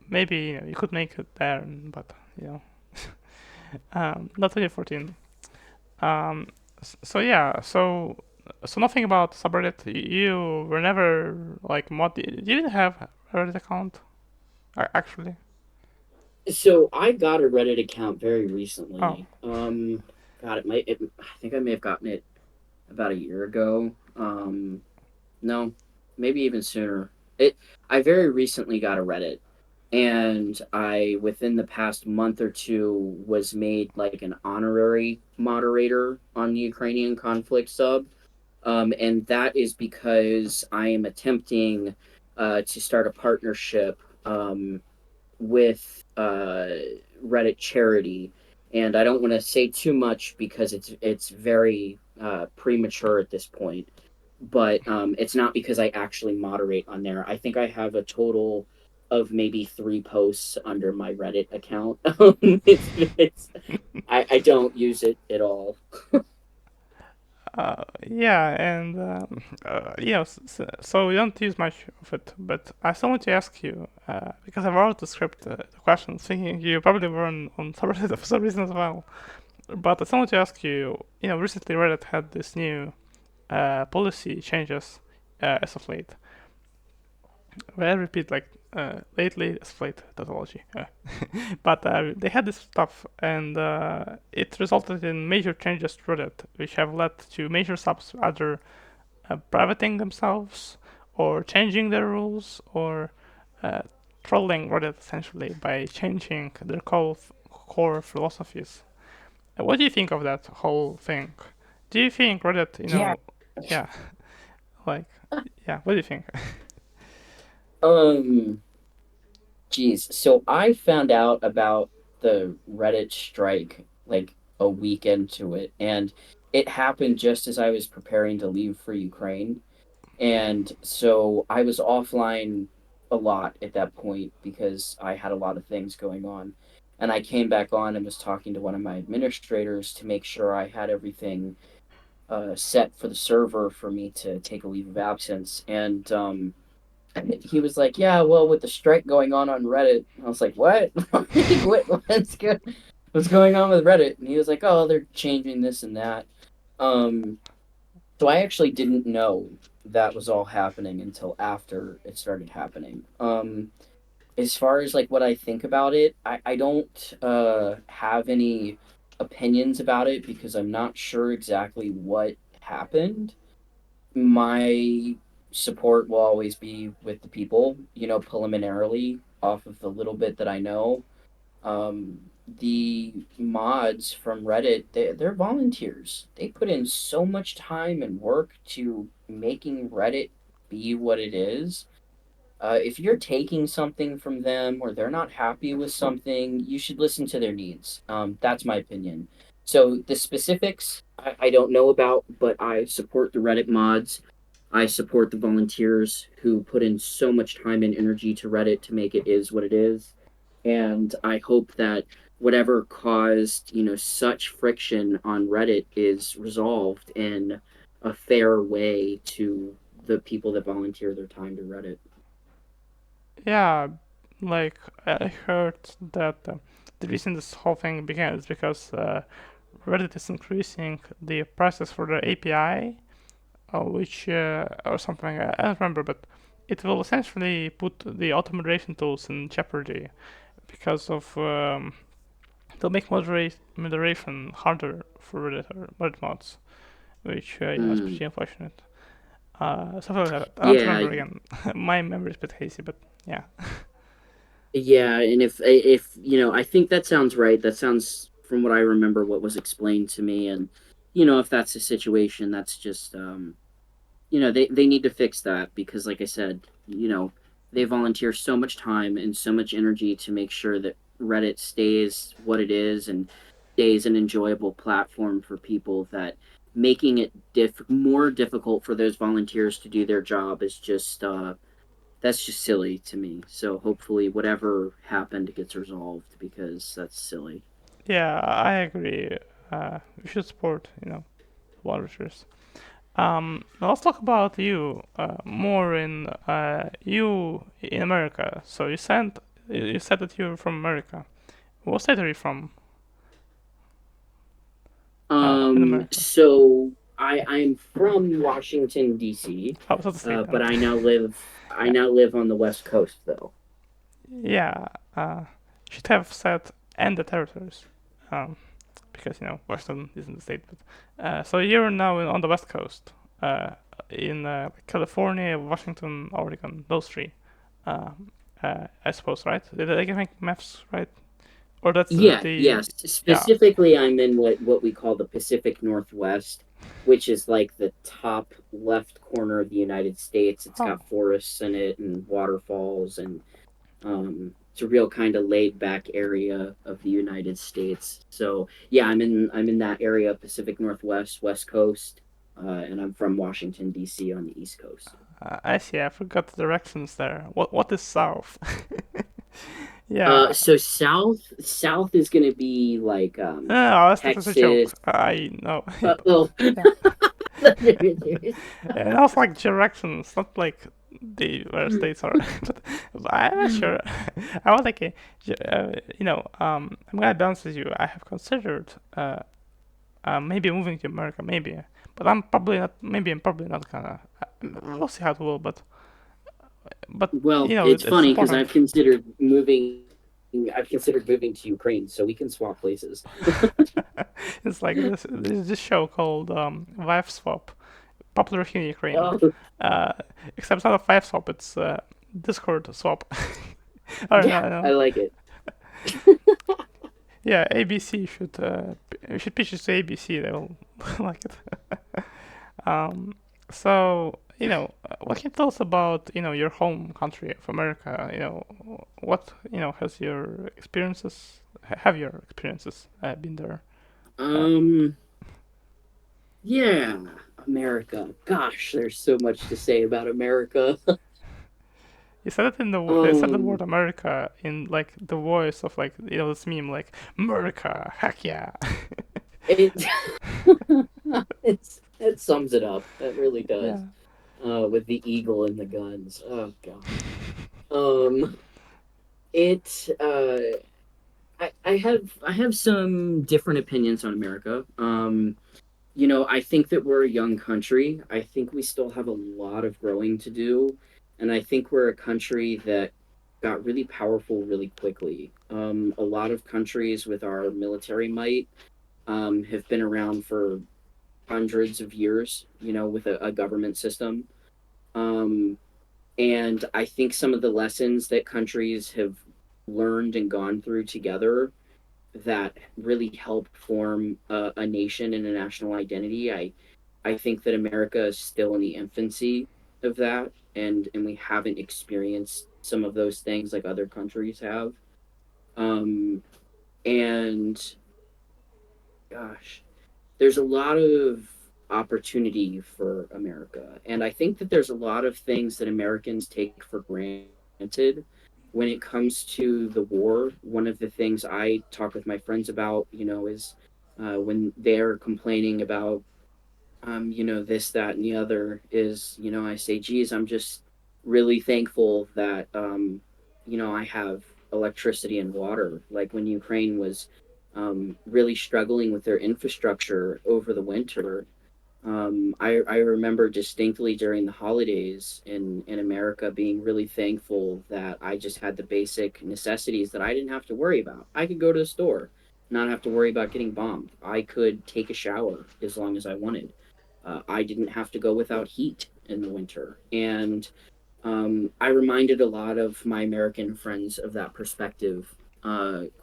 maybe you could make it there, but you know, not 2014. Um, so yeah, so nothing about subreddit. You were never like mod. You didn't have a Reddit account actually.
So I got a Reddit account very
Oh,
recently. I think I may have gotten it about a year ago. No, maybe even sooner. It. I very recently got a Reddit, and I within the past month or two was made like an honorary moderator on the Ukrainian conflict sub. And that is because I am attempting to start a partnership with Reddit charity, and I don't want to say too much because it's very premature at this point. But it's not because I actually moderate on there. I think I have a total of maybe 3 posts under my Reddit account. It's I don't use it at all.
yeah, and yes, so you don't use much of it, but I still want to ask you because I wrote the script, the questions, thinking you probably were on subreddit for some reason as well. But I still want to ask you, recently Reddit had this new policy changes as of late. Well, I repeat, like lately, as late tautology. But they had this stuff, and it resulted in major changes to Reddit, which have led to major subs either privating themselves, or changing their rules, or uh, trolling Reddit essentially by changing their core philosophies. What do you think of that whole thing? Do you think Reddit,
Yeah.
yeah, like, yeah, what do you think?
Um. Geez. So I found out about the Reddit strike like a week into it, and it happened just as I was preparing to leave for Ukraine. And so I was offline a lot at that point because I had a lot of things going on. And I came back on and was talking to one of my administrators to make sure I had everything set for the server for me to take a leave of absence. And he was like, "Yeah, well, with the strike going on Reddit," I was like, "What? Like, what's going on with Reddit?" And he was like, "Oh, they're changing this and that." Um, so I actually didn't know that was all happening until after it started happening. As far as like what I think about it, I don't have any opinions about it because I'm not sure exactly what happened. My support will always be with the people, preliminarily off of the little bit that I know. The mods from Reddit, they're volunteers. They put in so much time and work to making Reddit be what it is. If you're taking something from them or they're not happy with something, you should listen to their needs. That's my opinion. So the specifics I don't know about, but I support the Reddit mods. I support the volunteers who put in so much time and energy to Reddit to make it is what it is. And I hope that whatever caused, such friction on Reddit is resolved in a fair way to the people that volunteer their time to Reddit.
Yeah, like I heard that the reason this whole thing began is because Reddit is increasing the prices for the API, which or something I don't remember, but it will essentially put the auto moderation tools in jeopardy because of they'll make moderation harder for Reddit or Reddit mods, which is
Mm,
pretty unfortunate. Something like that. I don't
yeah,
remember again. My memory is a bit hazy, but yeah.
yeah, and if I think that sounds right. That sounds from what I remember what was explained to me, and if that's the situation, that's just they need to fix that because like I said, they volunteer so much time and so much energy to make sure that Reddit stays what it is and stays an enjoyable platform for people that making it more difficult for those volunteers to do their job is just that's just silly to me. So hopefully whatever happened gets resolved because that's silly.
Yeah, I agree. we should support, waters. Now let's talk about you more you in America. So you said that you're from America. What state are you from in America?
So I'm from Washington D.C.,
Oh, that's the state then.
but I
Yeah,
now live on the West Coast though.
yeah. You should have said and the territories, um, because Washington isn't the state. But so you're now on the West Coast, in California, Washington, Oregon, those three. Uh, I suppose, right? Did I make maps right? Or that's
Yeah,
the
yes.
yeah.
Specifically, I'm in what we call the Pacific Northwest, which is like the top left corner of the United States. It's
Oh,
got forests in it and waterfalls, and it's a real kind of laid back area of the United States. So yeah, I'm in that area, Pacific Northwest, West Coast, and I'm from Washington D.C. on the East Coast.
I see. I forgot the directions there. What is south? Yeah.
So south is gonna be like
Oh, that's a
Texas.
joke. I know.
Oh,
Yeah. And also like directions, not like the where states are. but I'm not sure. I was like, I'm gonna be honest with you. I have considered maybe moving to America, maybe, but I'm probably not. Maybe I'm probably not gonna. We'll see how it will, but
well, it's
it's
funny because
important.
I've considered moving to Ukraine, so we can swap places.
It's like this show called Wife Swap, popular here in Ukraine.
Oh,
Uh, except it's not a Five Swap, it's Discord Swap. I don't know.
yeah, I like it.
Yeah, ABC we should pitch this to ABC. They will like it. Um, so what can you tell us about your home country of America? What has your experiences have your experiences been there? Uh,
Um, yeah, America. Gosh, there's so much to say about America.
You said it you said the word
Um,
America in like the voice of like this meme like America, heck yeah.
it it sums it up. It really does.
Yeah.
With the eagle and the guns. Oh God. Um, it I have some different opinions on America. I think that we're a young country. I think we still have a lot of growing to do, and I think we're a country that got really powerful really quickly. A lot of countries with our military might have been around for hundreds of years, with a government system. Um, and I think some of the lessons that countries have learned and gone through together that really help form a nation and a national identity. I think that America is still in the infancy of that, and we haven't experienced some of those things like other countries have. Um, and gosh, there's a lot of opportunity for America. And I think that there's a lot of things that Americans take for granted when it comes to the war. One of the things I talk with my friends about, is when they're complaining about, this, that, and the other, is, I say, geez, I'm just really thankful that, I have electricity and water. Like when Ukraine was really struggling with their infrastructure over the winter. I remember distinctly during the holidays in America being really thankful that I just had the basic necessities that I didn't have to worry about. I could go to the store, not have to worry about getting bombed. I could take a shower as long as I wanted. I didn't have to go without heat in the winter. And I reminded a lot of my American friends of that perspective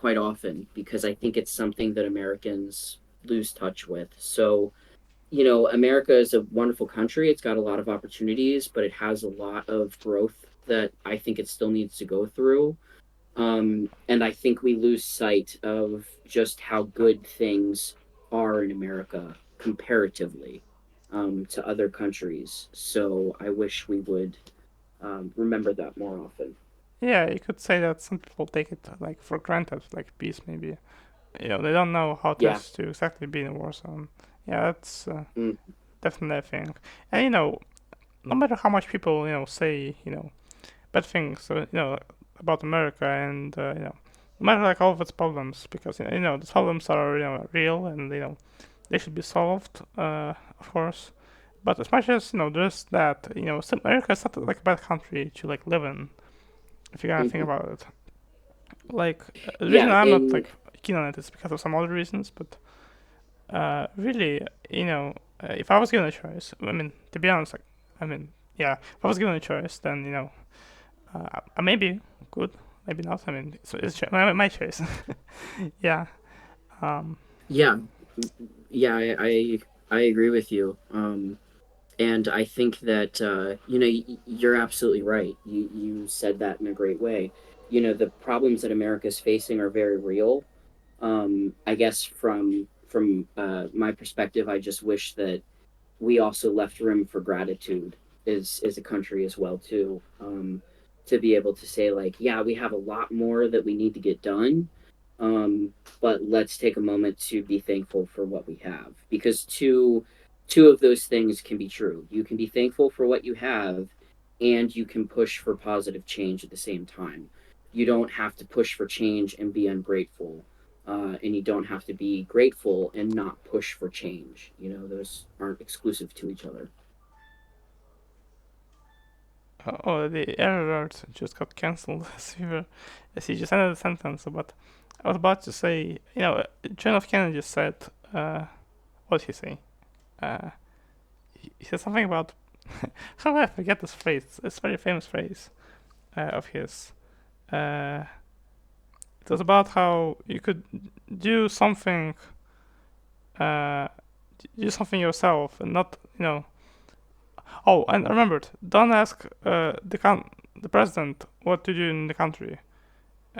quite often because I think it's something that Americans lose touch with. So, America is a wonderful country. It's got a lot of opportunities, but it has a lot of growth that I think it still needs to go through. And I think we lose sight of just how good things are in America comparatively to other countries. So I wish we would remember that more often.
Yeah, you could say that some people take it like for granted, like peace maybe. they don't know how it
Yeah.
is to exactly be in a war zone. Yeah, that's
Mm,
definitely a thing. And no matter how much people say bad things about America, and no matter like all of its problems, because the problems are real, and they should be solved, of course. But as much as there's that, America is not like a bad country to like live in if you gotta think
mhm.
about it. Like the reason
Yeah,
I'm not
and
like keen on it is because of some other reasons, but really, if I was given a choice, I mean, to be honest, like, I mean, yeah, if I was given a choice, then I maybe could, maybe not. I mean, it's my choice. Yeah. Um.
yeah, yeah, I agree with you. And I think that you're absolutely right. You said that in a great way. The problems that America's facing are very real. I guess from my perspective, I just wish that we also left room for gratitude as a country as well too. To be able to say like, yeah, we have a lot more that we need to get done, but let's take a moment to be thankful for what we have, because two of those things can be true. You can be thankful for what you have, and you can push for positive change at the same time. You don't have to push for change and be ungrateful, and you don't have to be grateful and not push for change. Those aren't exclusive to each other.
Oh, the error alert just got cancelled as you just ended the sentence. But I was about to say, John F. Kennedy just said, what did he say? He said something about how do I forget this phrase? It's a very famous phrase of his. Uh, it was about how you could do something, uh, do something yourself, and not, Oh, and I remembered. Don't ask the president what to do in the country.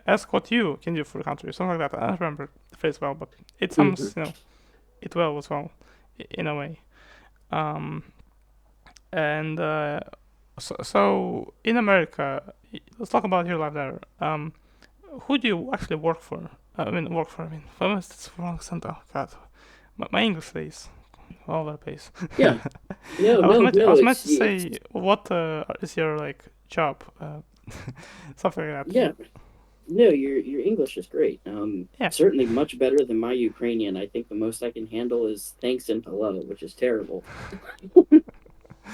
Ask what you can do for the country. Something like that. I don't remember the phrase well, but it
Mm-hmm.
sums it well as well, in a way. Um, and so in America, let's talk about your life there. Who do you actually work for? I mean, work for. I mean, that's the wrong sentence. Oh God, my English days all over the place.
Yeah. No,
I was
no,
meant I
no.
was meant to
It's
say what is your like job, something like that.
yeah. No, your English is great.
Yeah.
Certainly much better than my Ukrainian. I think the most I can handle is thanks and hello, which is terrible.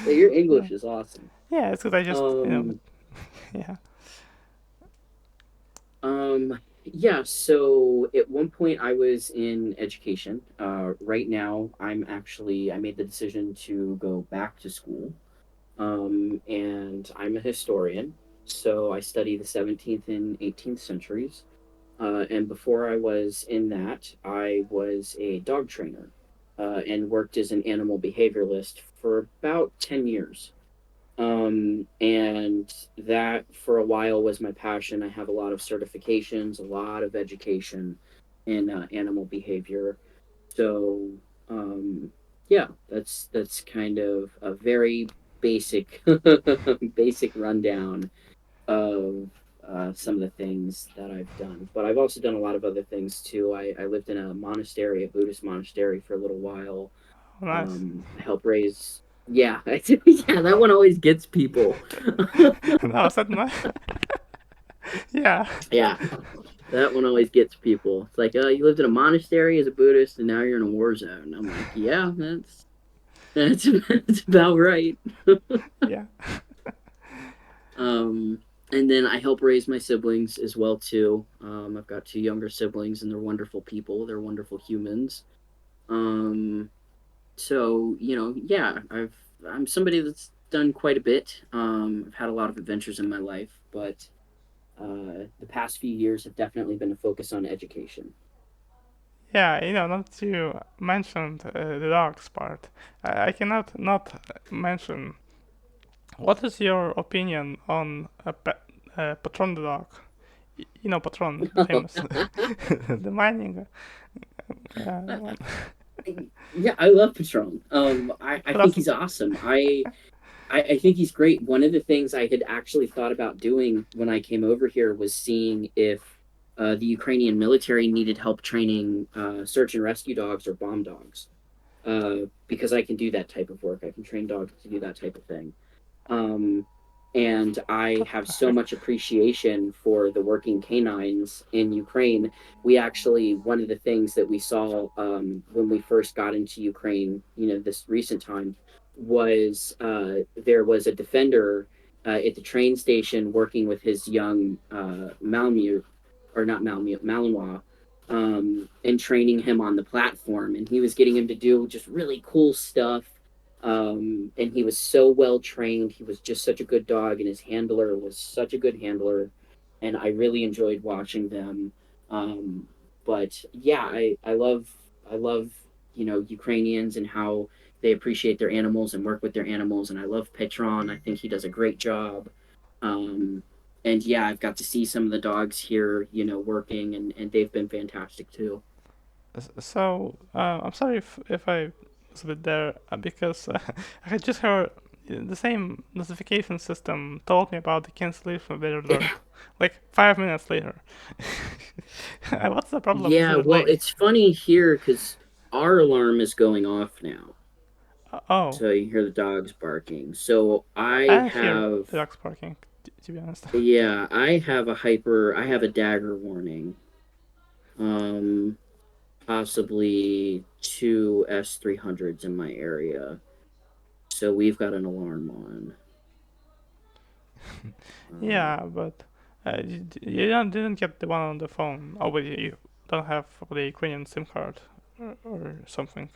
But your
Yeah.
English is awesome.
Yeah, it's because I just
Um,
yeah.
yeah, so at one point I was in education. Right now I made the decision to go back to school. And I'm a historian. So I study the 17th and 18th centuries. And before I was in that, I was a dog trainer, and worked as an animal behavioralist for about 10 years. And that for a while was my passion. I have a lot of certifications, a lot of education in animal behavior. So, um, yeah, that's kind of a very basic basic rundown of some of the things that I've done. But I've also done a lot of other things too. I lived in a monastery, a Buddhist monastery, for a little while.
Oh, nice.
I helped raise. Yeah, yeah, that one always gets people.
No, is that nice? Yeah.
Yeah, that one always gets people. It's like, you lived in a monastery as a Buddhist, and now you're in a war zone. I'm like, yeah, that's about right.
Yeah.
Um, and then I help raise my siblings as well too. I've got two younger siblings, and they're wonderful people. They're wonderful humans. Um, so yeah, I'm somebody that's done quite a bit. I've had a lot of adventures in my life, but the past few years have definitely been a focus on education.
Yeah, not to mention the dogs part. I cannot not mention. What is your opinion on Patron the dog? Patron, the famous, the mining one.
Yeah, I love Patron. I
But
think
that's
he's awesome. I think he's great. One of the things I had actually thought about doing when I came over here was seeing if the Ukrainian military needed help training search and rescue dogs or bomb dogs. Because I can do that type of work. I can train dogs to do that type of thing. Um, and I
That's
have so
perfect.
much appreciation for the working canines in Ukraine. We actually, one of the things that we saw when we first got into Ukraine, this recent time, was there was a defender at the train station working with his young Malmute, or not Malmute, Malinois, and training him on the platform. And he was getting him to do just really cool stuff, and he was so well trained. He was just such a good dog, and his handler was such a good handler, and I really enjoyed watching them. Um, but yeah, I love Ukrainians and how they appreciate their animals and work with their animals, and I love Petron. I think he does a great job. Um, and yeah, I've got to see some of the dogs here, working, and they've been fantastic too.
So I'm sorry if I was a bit there because I had just heard the same notification system told me about the cancellation of the alert like 5 minutes later. What's the problem with
Yeah,
the
well,
delay?
it's funny here because our alarm is going off now.
Oh,
So you hear the dogs barking. So
I
I
didn't hear
have,
the dogs barking. To be honest.
yeah, I have a dagger warning. Um, Possibly two S300s in my area. So we've got an alarm on. Um,
Yeah, but you didn't get the one on the phone. Oh, but you don't have the Ukrainian SIM card or something.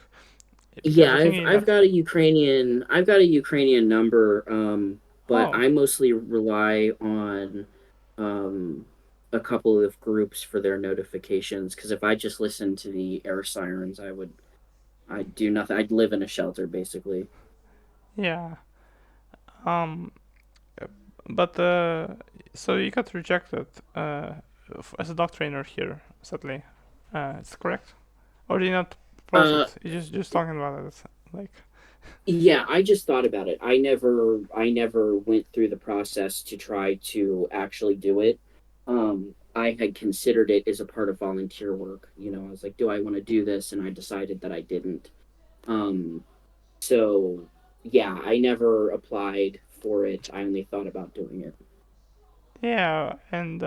Because
yeah,
the
I've
thing
I've
that
got a Ukrainian number, but
oh
I mostly rely on um a couple of groups for their notifications because if I just listened to the air sirens, I'd do nothing. I'd live in a shelter basically.
yeah um but so you got rejected as a dog trainer here sadly. It's correct, or did you not propose
Uh
it? You just talking about it like
yeah, I just thought about it. I never went through the process to try to actually do it. I had considered it as a part of volunteer work. I was like, do I want to do this? And I decided that I didn't. Um, so yeah, I never applied for it. I only thought about doing it.
yeah and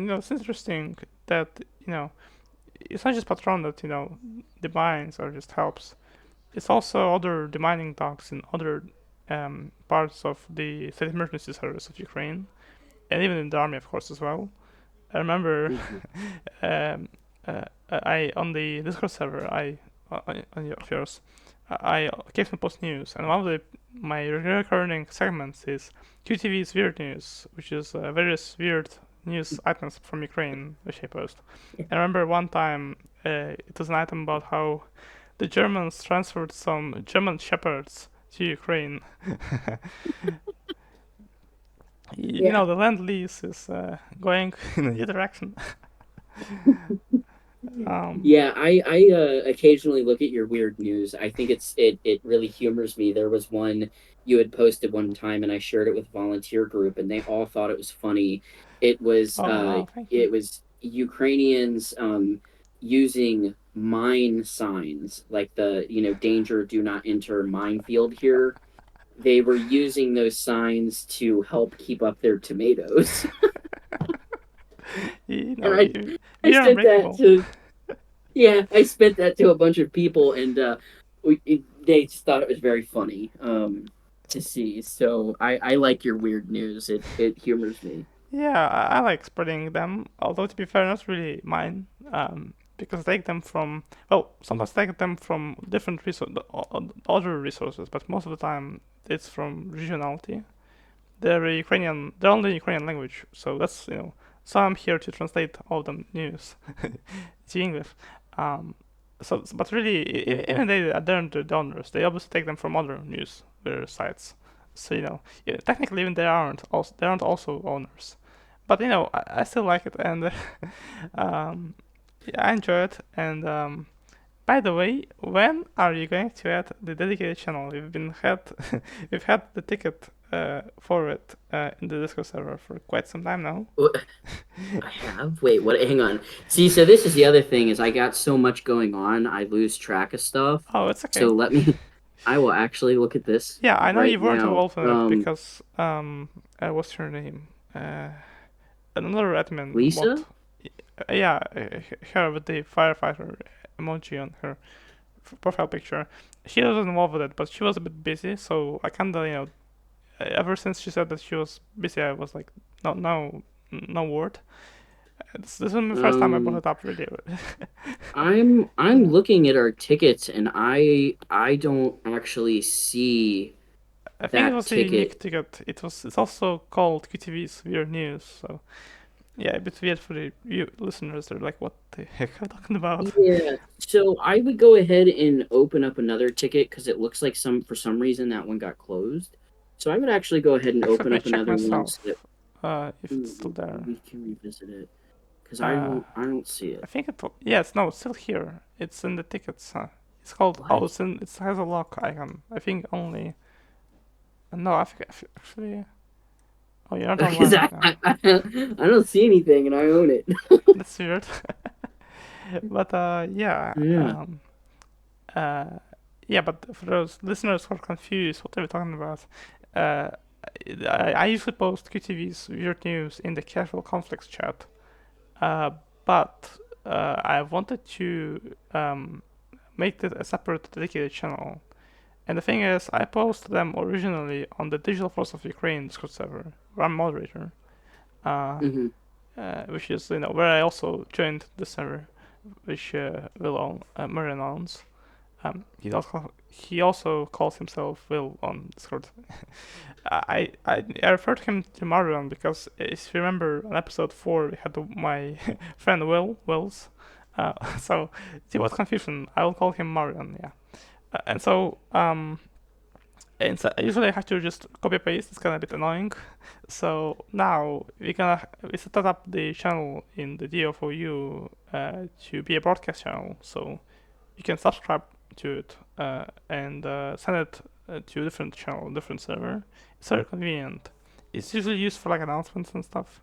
it's interesting that it's not just patron that defines or just helps. It's also other demanding dogs in other parts of the state emergency service of Ukraine, and even in the army, of course, as well. I remember
Mhm.
um, I on the Discord server, of yours, I occasionally post news, and one of my recurring segments is QTV's weird news, which is various weird news items from Ukraine, which I post. I remember one time it was an item about how the Germans transferred some German shepherds to Ukraine.
Yeah,
The land lease is going in a new direction. Um,
yeah. I occasionally look at your weird news. I think it really humors me. There was one you had posted one time, and I shared it with a volunteer group, and they all thought it was funny. It was
oh,
uh,
wow, thank you.
it was Ukrainians using mine signs like the danger, do not enter minefield here. They were using those signs to help keep up their tomatoes,
You
and
know,
I
you,
I
we are
sent that
unbreakable.
to yeah, I spent that to a bunch of people, and they just thought it was very funny to see. So I like your weird news. It humors me.
Yeah, I like spreading them, although to be fair, not really mine. Because I take them from, well, sometimes I take them from different other resources, but most of the time it's from regionality. They're only Ukrainian language, so so I'm here to translate all the news to English. Um, but really, even they aren't the donors. They obviously take them from other news sites. So yeah, technically, even they aren't also owners. But I still like it, and um, yeah, I enjoy it. And by the way, when are you going to add the dedicated channel? We've had the ticket for it in the Discord server for quite some time now.
I have. Wait, what? Hang on. See, so this is the other thing is I got so much going on, I lose track of stuff.
Oh, it's okay.
So let me. I will actually look at this.
Yeah, I know
right
you weren't
now.
involved in it because what's her name? Another admin.
Lisa.
Yeah, her with the firefighter emoji on her profile picture. She was involved with it, but she was a bit busy, so I kinda, ever since she said that she was busy, I was like, no word. This is my first time I brought it up, really.
I'm looking at our tickets and I don't actually see
I think it
that
was a unique
ticket.
ticket. It's also called QTV's Weird News, so yeah, a bit weird for the listeners. They're like, what the heck am I talking about?
Yeah. So I would go ahead and open up another ticket because it looks like for some reason that one got closed. So I would actually go ahead and
Actually, let
open
me
up
check
another one so that
myself if it's still there.
we can revisit it because
Uh,
I don't see
I
it.
think it's still here. It's in the tickets. It's called. Oh,
What?
it has a lock icon. I think only. No, I think actually. Oh, you're not
Because
online right now.
I don't see anything and I own it.
That's weird. But yeah.
Yeah.
Yeah, but for those listeners who are confused, what are we talking about? Uh, I usually post QTV's weird news in the casual conflicts chat, uh, but I wanted to make it a separate dedicated channel. And the thing is, I posted them originally on the Digital Force of Ukraine Discord server, where I'm moderator, uh,
Hmm.
which is where I also joined the server, which Will Marion owns. He also calls himself Will on Discord. I referred him to Marion because if you remember on episode 4 we had my friend Wills. So see what confusion. I will call him Marion. Yeah. And so usually I have to just copy paste. It's kind of a bit annoying. So now we set up the channel in the DFOU to be a broadcast channel. So you can subscribe to it and send it to a different channel, different server. It's very convenient. It's usually used for like announcements and stuff,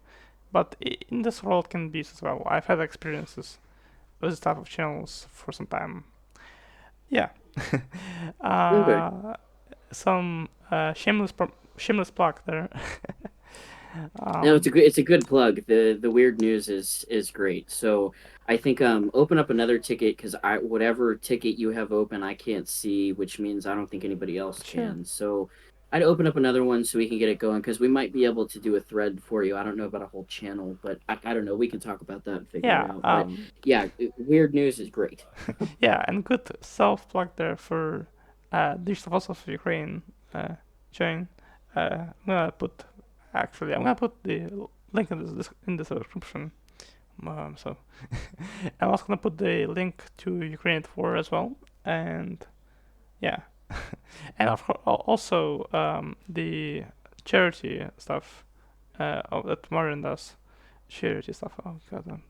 but in this world can be used as well. I've had experiences with this type of channels for some time. Yeah.
Okay.
Some shameless plug there.
No, it's a good plug. The weird news is great. So I think open up another ticket because I whatever ticket you have open I can't see, which means I don't think anybody else
Sure.
can. So I'd open up another one so we can get it going because we might be able to do a thread for you. I don't know about a whole channel, but I don't know. We can talk about that and figure it
Yeah.
out. But yeah, weird news is great.
Yeah, and good self plug there for Digital Force of Ukraine join. I'm gonna put the link in the description. So I'm also gonna put the link to Ukraine at War as well, and yeah, and of course also the charity stuff that Marion does. Charity stuff. Oh god.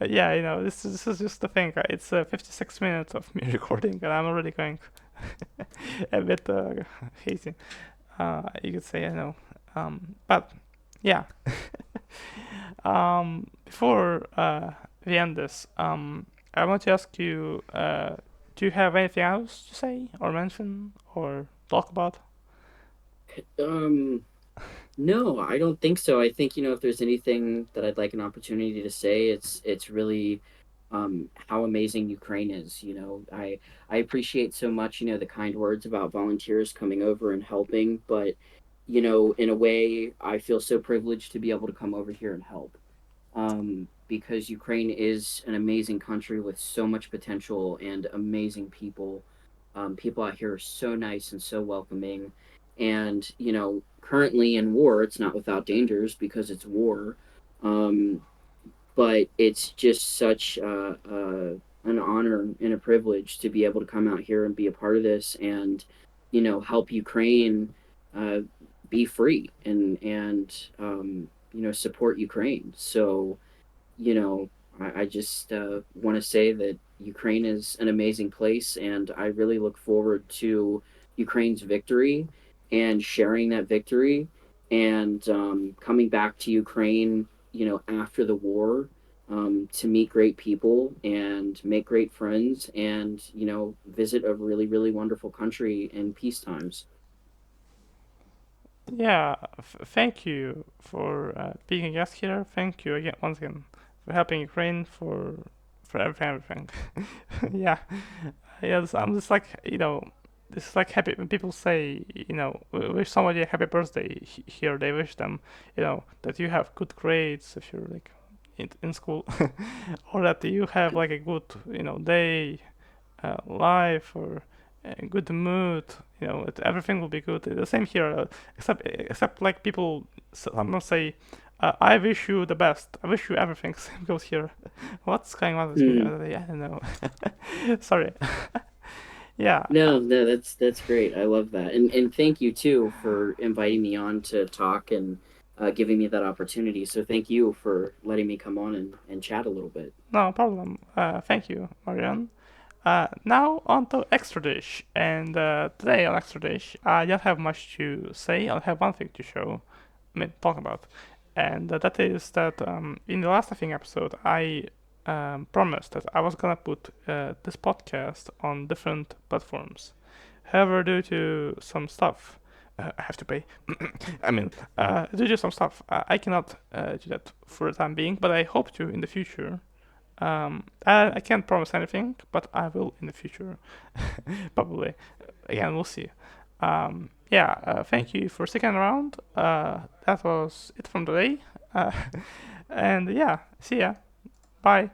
Yeah, this is just the thing. It's 56 minutes of me recording, and I'm already going a bit hazy. You could say, I know. But yeah. Before we end this, I want to ask you: do you have anything else to say, or mention, or talk about?
Um, no, I don't think so. I think, if there's anything that I'd like an opportunity to say, it's really how amazing Ukraine is. I appreciate so much, the kind words about volunteers coming over and helping, but in a way, I feel so privileged to be able to come over here and help. Because Ukraine is an amazing country with so much potential and amazing people. People out here are so nice and so welcoming. And, currently in war, it's not without dangers because it's war. Um, but it's just such an honor and a privilege to be able to come out here and be a part of this and, help Ukraine uh, be free and support Ukraine. So, I just want to say that Ukraine is an amazing place, and I really look forward to Ukraine's victory and sharing that victory, and coming back to Ukraine, after the war, to meet great people and make great friends, and visit a really, really wonderful country in peace times.
Yeah, thank you for being a guest here. Thank you again, once again, for helping Ukraine for everything. Yeah, I'm just like this is like happy when people say wish somebody a happy birthday here. They wish them that you have good grades if you're like in school, or that you have like a good day, life, or a good mood. Everything will be good. The same here, except like people sometimes say, "I wish you the best. I wish you everything." Same goes here. What's going on with me?
Mm.
I don't know. Sorry. Yeah.
No, that's great. I love that, and thank you too for inviting me on to talk and giving me that opportunity. So thank you for letting me come on and chat a little bit.
No problem. Thank you, Marion. Now on to extra dish, and today on extra dish, I don't have much to say. I have one thing to show, talk about, and that is that in the last I think episode, I promised that I was gonna put this podcast on different platforms. However, due to some stuff, I have to pay. I mean, due to some stuff, I cannot do that for the time being, but I hope to in the future. I can't promise anything, but I will in the future, probably. Again, we'll see. Yeah, thank you for sticking around. That was it from today. And yeah, see ya. Bye.